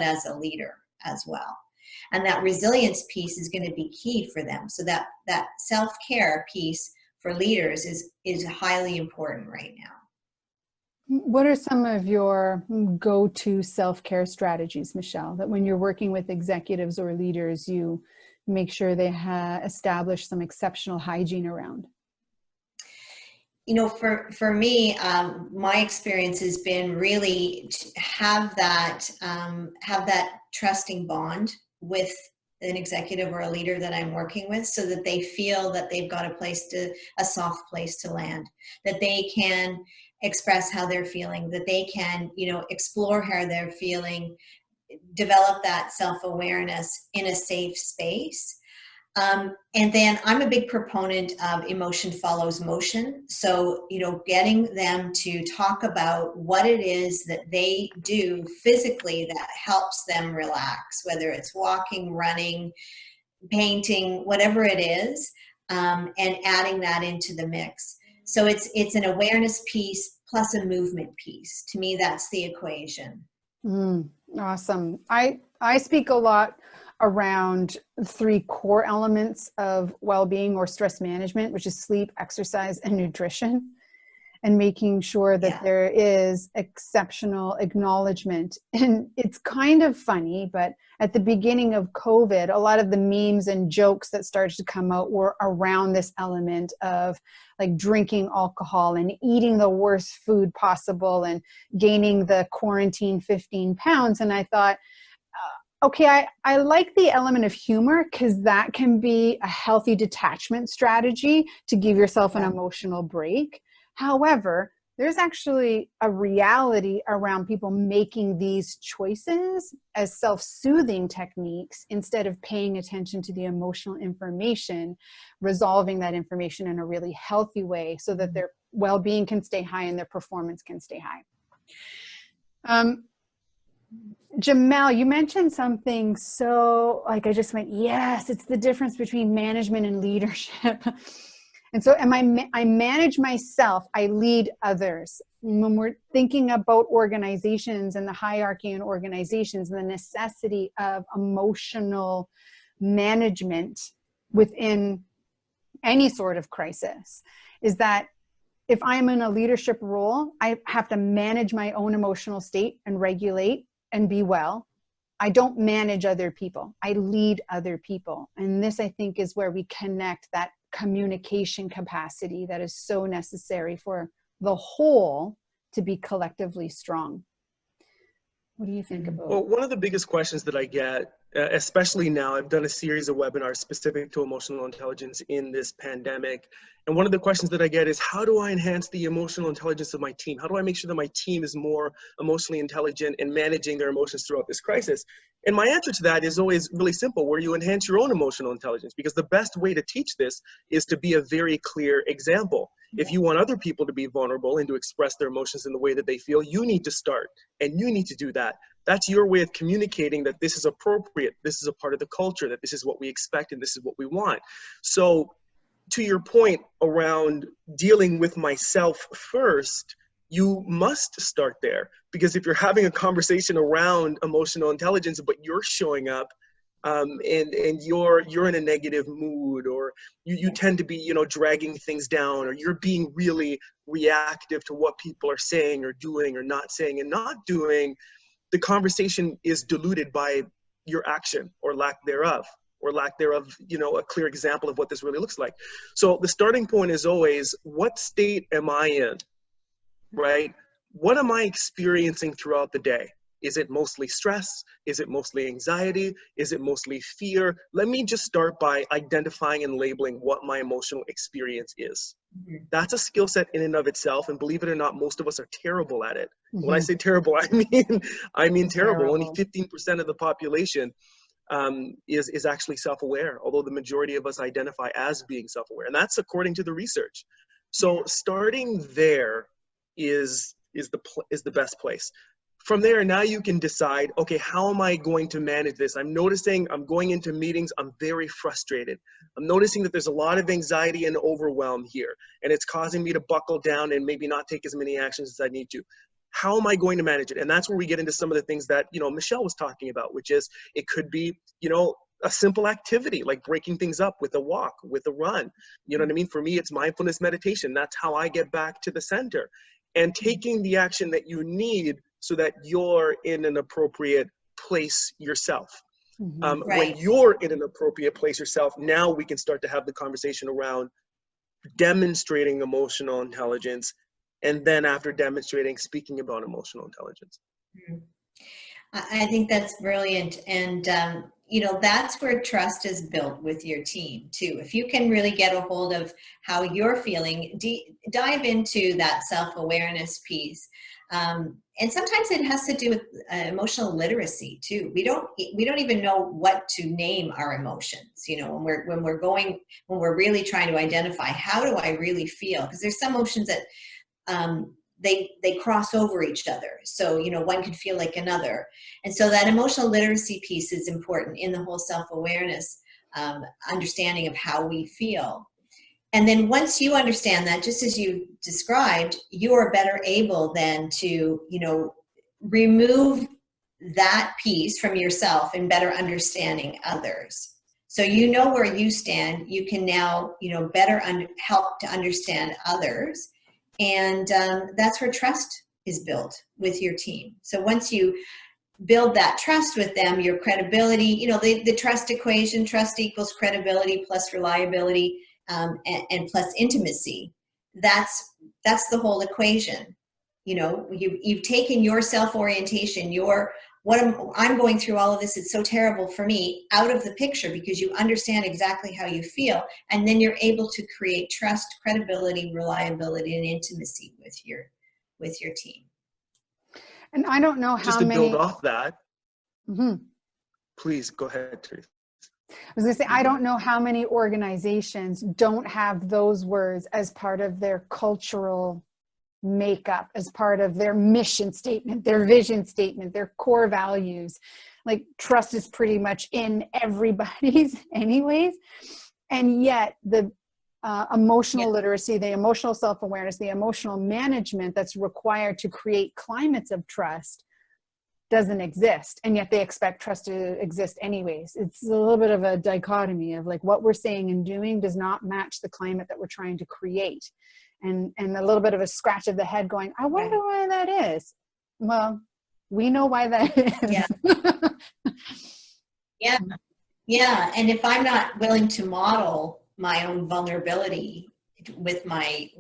as a leader as well. And that resilience piece is going to be key for them. So that self-care piece for leaders is highly important right now. What are some of your go-to self-care strategies, Michelle, that when you're working with executives or leaders, you make sure they establish some exceptional hygiene around? You know, for me, my experience has been really to have that trusting bond with an executive or a leader that I'm working with, so that they feel that they've got a soft place to land, that they can express how they're feeling, that they can, explore how they're feeling, develop that self-awareness in a safe space. And then I'm a big proponent of emotion follows motion. So, getting them to talk about what it is that they do physically that helps them relax, whether it's walking, running, painting, whatever it is, and adding that into the mix. So it's an awareness piece plus a movement piece. To me, that's the equation. Awesome. I speak a lot around 3 core elements of well-being or stress management, which is sleep, exercise, and nutrition, and making sure that there is exceptional acknowledgement. And it's kind of funny, but at the beginning of COVID, a lot of the memes and jokes that started to come out were around this element of like drinking alcohol and eating the worst food possible and gaining the quarantine 15 pounds. And I thought, okay, I like the element of humor, because that can be a healthy detachment strategy to give yourself an emotional break. However, there's actually a reality around people making these choices as self-soothing techniques instead of paying attention to the emotional information, resolving that information in a really healthy way so that their well-being can stay high and their performance can stay high. Jamelle, you mentioned something so I just went, yes, it's the difference between management and leadership. And so I manage myself, I lead others. When we're thinking about organizations and the hierarchy in organizations, the necessity of emotional management within any sort of crisis is that if I'm in a leadership role, I have to manage my own emotional state and regulate and be well. I don't manage other people. I lead other people. And this, I think, is where we connect that communication capacity that is so necessary for the whole to be collectively strong. What do you think about? Well, one of the biggest questions that I get, especially now, I've done a series of webinars specific to emotional intelligence in this pandemic. And one of the questions that I get is, how do I enhance the emotional intelligence of my team? How do I make sure that my team is more emotionally intelligent and managing their emotions throughout this crisis? And my answer to that is always really simple, where you enhance your own emotional intelligence, because the best way to teach this is to be a very clear example. If you want other people to be vulnerable and to express their emotions in the way that they feel, you need to start, and you need to do that. That's your way of communicating that this is appropriate, this is a part of the culture, that this is what we expect and this is what we want. So to your point around dealing with myself first, you must start there, because if you're having a conversation around emotional intelligence, but you're showing up and you're in a negative mood, or you tend to be, dragging things down, or you're being really reactive to what people are saying or doing or not saying and not doing, the conversation is diluted by your action or lack thereof, a clear example of what this really looks like. So the starting point is always, what state am I in, right? What am I experiencing throughout the day? Is it mostly stress? Is it mostly anxiety? Is it mostly fear? Let me just start by identifying and labeling what my emotional experience is. Mm-hmm. That's a skill set in and of itself. And believe it or not, most of us are terrible at it. Mm-hmm. When I say terrible, I mean terrible. Only 15% of the population is actually self-aware, although the majority of us identify as being self-aware. And that's according to the research. So starting there is the best place. From there, now you can decide, okay, how am I going to manage this? I'm noticing I'm going into meetings, I'm very frustrated. I'm noticing that there's a lot of anxiety and overwhelm here, and it's causing me to buckle down and maybe not take as many actions as I need to. how am I going to manage it? And that's where we get into some of the things that, you know, Michelle was talking about, which is it could be, you know, a simple activity like breaking things up with a walk, with a run. You know what I mean? For me, it's mindfulness meditation. That's how I get back to the center, and taking the action that you need so that you're in an appropriate place yourself. Mm-hmm. When you're in an appropriate place yourself, now we can start to have the conversation around demonstrating emotional intelligence, and then after demonstrating, speaking about emotional intelligence. I think that's brilliant. And, you know, that's where trust is built with your team too. If you can really get a hold of how you're feeling, dive into that self-awareness piece. And sometimes it has to do with emotional literacy too. We don't even know what to name our emotions. You know, when we're really trying to identify, how do I really feel? Because there's some emotions that, they cross over each other. So, you know, one could feel like another. And so that emotional literacy piece is important in the whole self-awareness, understanding of how we feel. And then once you understand that, just as you described, you are better able then to, you know, remove that piece from yourself and better understanding others. So you know where you stand. You can now, you know, better help to understand others. And that's where trust is built with your team. So once you build that trust with them, your credibility, you know, the trust equation, trust equals credibility plus reliability, and plus intimacy. That's the whole equation. You know, you've taken your self-orientation, I'm going through all of this, it's so terrible for me, out of the picture, because you understand exactly how you feel, and then you're able to create trust, credibility, reliability, and intimacy with your team. And I don't know how just to many. build off that. Mm-hmm. Please go ahead, Teresa. I was going to say, I don't know how many organizations don't have those words as part of their cultural makeup, as part of their mission statement, their vision statement, their core values. Like trust is pretty much in everybody's anyways. And yet the emotional literacy, the emotional self-awareness, the emotional management that's required to create climates of trust doesn't exist. And yet they expect trust to exist anyways. It's a little bit of a dichotomy of like what we're saying and doing does not match the climate that we're trying to create. And a little bit of a scratch of the head going, I wonder why that is. Well, we know why that is. Yeah. And if I'm not willing to model my own vulnerability with my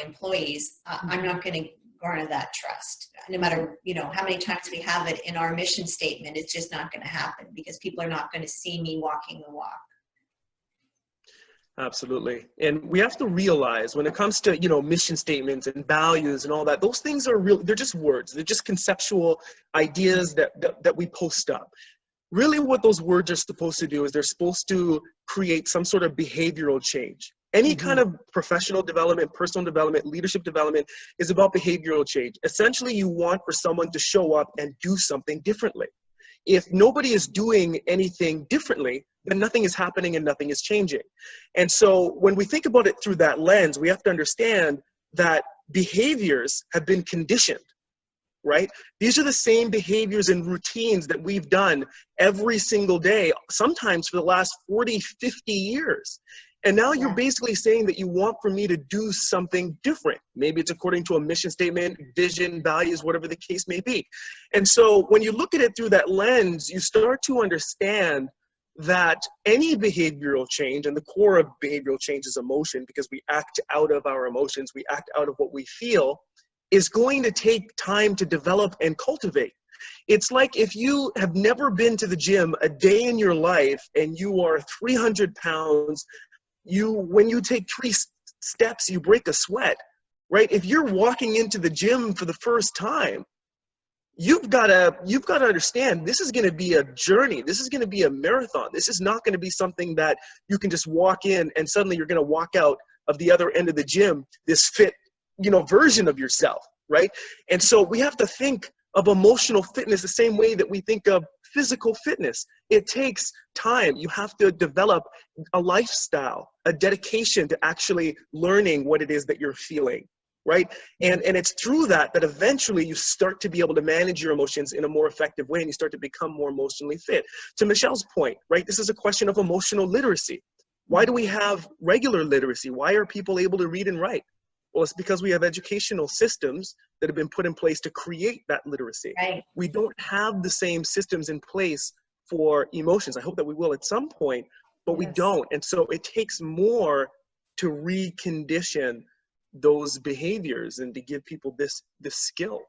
employees, I'm not going to garner that trust. No matter, you know, how many times we have it in our mission statement, it's just not going to happen because people are not going to see me walking the walk. Absolutely. And we have to realize when it comes to, you know, mission statements and values and all that, those things are real. They're just words. They're just conceptual ideas that we post up. Really what those words are supposed to do is they're supposed to create some sort of behavioral change. Any kind of professional development, personal development, leadership development is about behavioral change. Essentially, you want for someone to show up and do something differently. If nobody is doing anything differently, then nothing is happening and nothing is changing. And so when we think about it through that lens, we have to understand that behaviors have been conditioned, right? These are the same behaviors and routines that we've done every single day, sometimes for the last 40, 50 years. And now you're basically saying that you want for me to do something different. Maybe it's according to a mission statement, vision, values, whatever the case may be. And so when you look at it through that lens, you start to understand that any behavioral change, and the core of behavioral change is emotion, because we act out of our emotions, we act out of what we feel, is going to take time to develop and cultivate. It's like if you have never been to the gym a day in your life and you are 300 pounds, when you take 3 steps, you break a sweat, right? If you're walking into the gym for the first time, you've got to understand this is going to be a journey. This is going to be a marathon. This is not going to be something that you can just walk in and suddenly you're going to walk out of the other end of the gym, this fit, version of yourself, right? And so we have to think of emotional fitness the same way that we think of physical fitness. It takes time. You have to develop a lifestyle, a dedication to actually learning what it is that you're feeling. right? And it's through that eventually you start to be able to manage your emotions in a more effective way, and you start to become more emotionally fit. To Michelle's point, right? This is a question of emotional literacy. Why do we have regular literacy? Why are people able to read and write? Well, it's because we have educational systems that have been put in place to create that literacy. Right. We don't have the same systems in place for emotions. I hope that we will at some point, but we don't. And so it takes more to recondition those behaviors and to give people this skill.